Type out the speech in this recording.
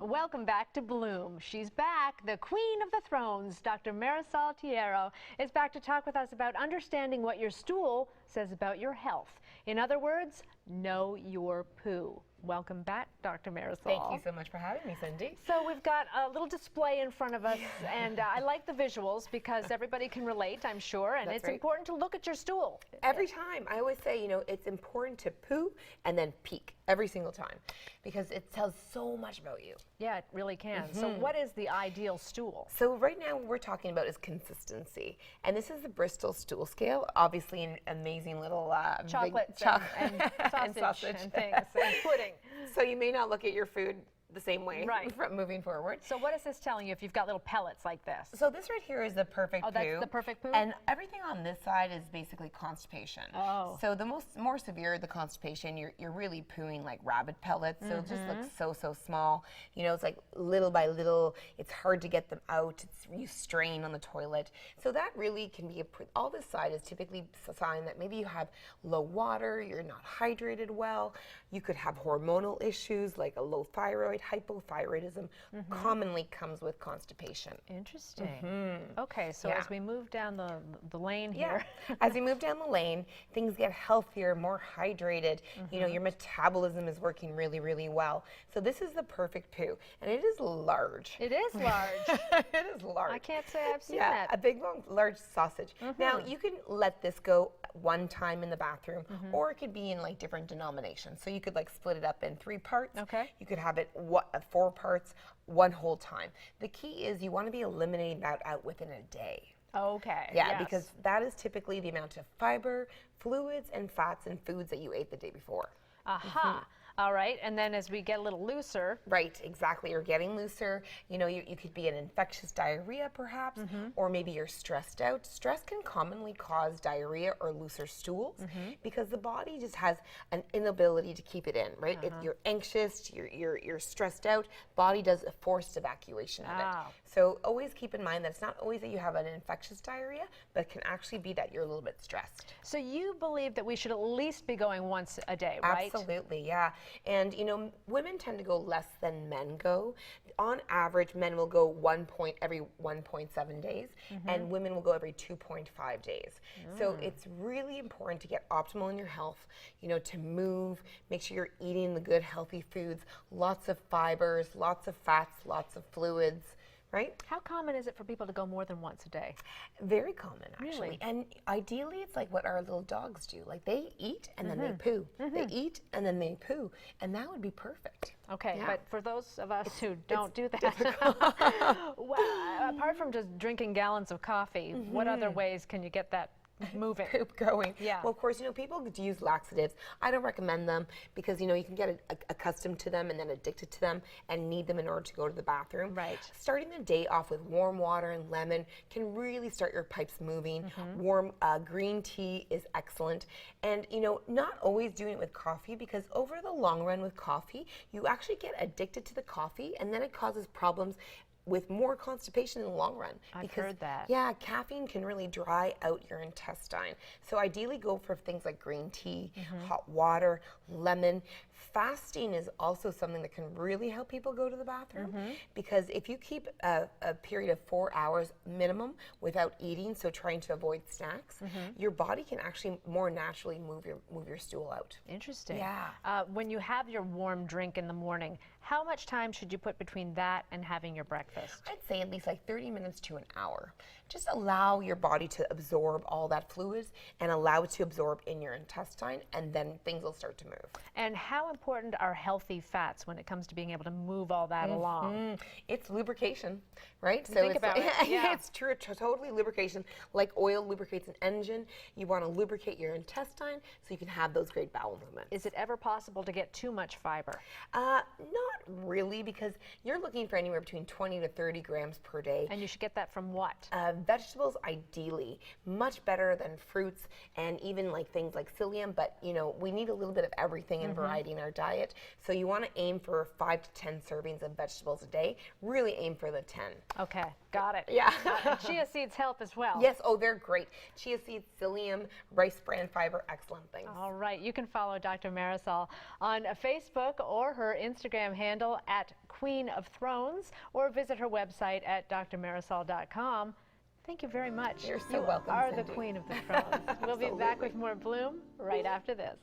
Welcome back to Bloom. She's back, the queen of the thrones. Dr. Marisol Tiero is back to talk with us about understanding what your stool says about your health. In other words, know your poo. Welcome back, Dr. Marisol. Thank you so much for having me, Cyndi. So we've got a little display in front of us, and I like the visuals because everybody can relate, I'm sure, and it's important to look at your stool. Every time. I always say, you know, it's important to poo and then peek every single time because it tells so much about you. Yeah, it really can. So what is the ideal stool? So right now what we're talking about is consistency. And this is the Bristol stool scale. Obviously an amazing little Chocolates and sausage and things and pudding. So you may not look at your food the same way from moving forward. So what is this telling you if you've got little pellets like this? So this right here is the perfect poo. Oh, that's the perfect poo? And everything on this side is basically constipation. Oh. So the more severe the constipation, you're really pooing like rabbit pellets. So it just looks so small. You know, it's like little by little, it's hard to get them out. You strain on the toilet. So that really can be all this side is typically a sign that maybe you have low water, you're not hydrated well. You could have hormonal issues like a low thyroid. Hypothyroidism commonly comes with constipation. Interesting. Okay, so as we move down the lane here. As you move down the lane, things get healthier, more hydrated. You know, your metabolism is working really, really well. So this is the perfect poo, and it is large. It is large. It is large. I can't say I've seen that. A big, long, large sausage. Now, you can let this go one time in the bathroom, or it could be in like different denominations. So you could like split it up in 3 parts. Okay. You could have it 4 parts, one whole time. The key is you want to be eliminating that out within a day. Okay. Yeah, because that is typically the amount of fiber, fluids, and fats in foods that you ate the day before. Aha. All right, and then as we get a little looser. Right, exactly. You're getting looser. You know, you could be an infectious diarrhea perhaps, or maybe you're stressed out. Stress can commonly cause diarrhea or looser stools because the body just has an inability to keep it in, right? If you're anxious, you're stressed out, body does a forced evacuation of it. So always keep in mind that it's not always that you have an infectious diarrhea, but it can actually be that you're a little bit stressed. So you believe that we should at least be going once a day, right? Absolutely, yeah. And you know, women tend to go less than men go. On average, men will go every 1.7 days, and women will go every 2.5 days. So it's really important to get optimal in your health, you know, to move, make sure you're eating the good, healthy foods, lots of fibers, lots of fats, lots of fluids. Right? How common is it for people to go more than once a day? Very common, actually. Really? And ideally, it's like what our little dogs do. Like they eat and then they poo. They eat and then they poo. And that would be perfect. Okay, but for those of us who don't do that, well, apart from just drinking gallons of coffee, what other ways can you get that moving? Poop going. Yeah. Well, of course, you know, people use laxatives. I don't recommend them because, you know, you can get accustomed to them and then addicted to them and need them in order to go to the bathroom. Right. Starting the day off with warm water and lemon can really start your pipes moving. Warm green tea is excellent. And, you know, not always doing it with coffee because over the long run with coffee, you actually get addicted to the coffee and then it causes problems with more constipation in the long run. I've heard that. Yeah, caffeine can really dry out your intestine. So ideally go for things like green tea, hot water, lemon. Fasting is also something that can really help people go to the bathroom because if you keep a period of 4 hours minimum without eating, so trying to avoid snacks, your body can actually more naturally move your stool out. Interesting. Yeah. When you have your warm drink in the morning, how much time should you put between that and having your breakfast? I'd say at least like 30 minutes to an hour. Just allow your body to absorb all that fluids and allow it to absorb in your intestine, and then things will start to move. And how important are healthy fats when it comes to being able to move all that along? It's lubrication, right? So Think it's about it. Yeah. It's true, totally lubrication. Like oil lubricates an engine, you want to lubricate your intestine so you can have those great bowel movements. Is it ever possible to get too much fiber? Not really, because you're looking for anywhere between 20 to 30 grams per day. And you should get that from what? Vegetables, ideally, much better than fruits and even like things like psyllium, but you know, we need a little bit of everything in variety in our diet. So you want to aim for 5 to 10 servings of vegetables a day. Really aim for the 10. Okay, got it. Yeah. Chia seeds help as well. Yes, oh, they're great. Chia seeds, psyllium, rice bran fiber, excellent things. All right, you can follow Dr. Marisol on Facebook or her Instagram handle at Queen of Thrones, or visit her website at drmarisol.com. Thank you very much. You're so welcome, You are Cyndi. the Queen of the Thrones. We'll be back with more Bloom right after this.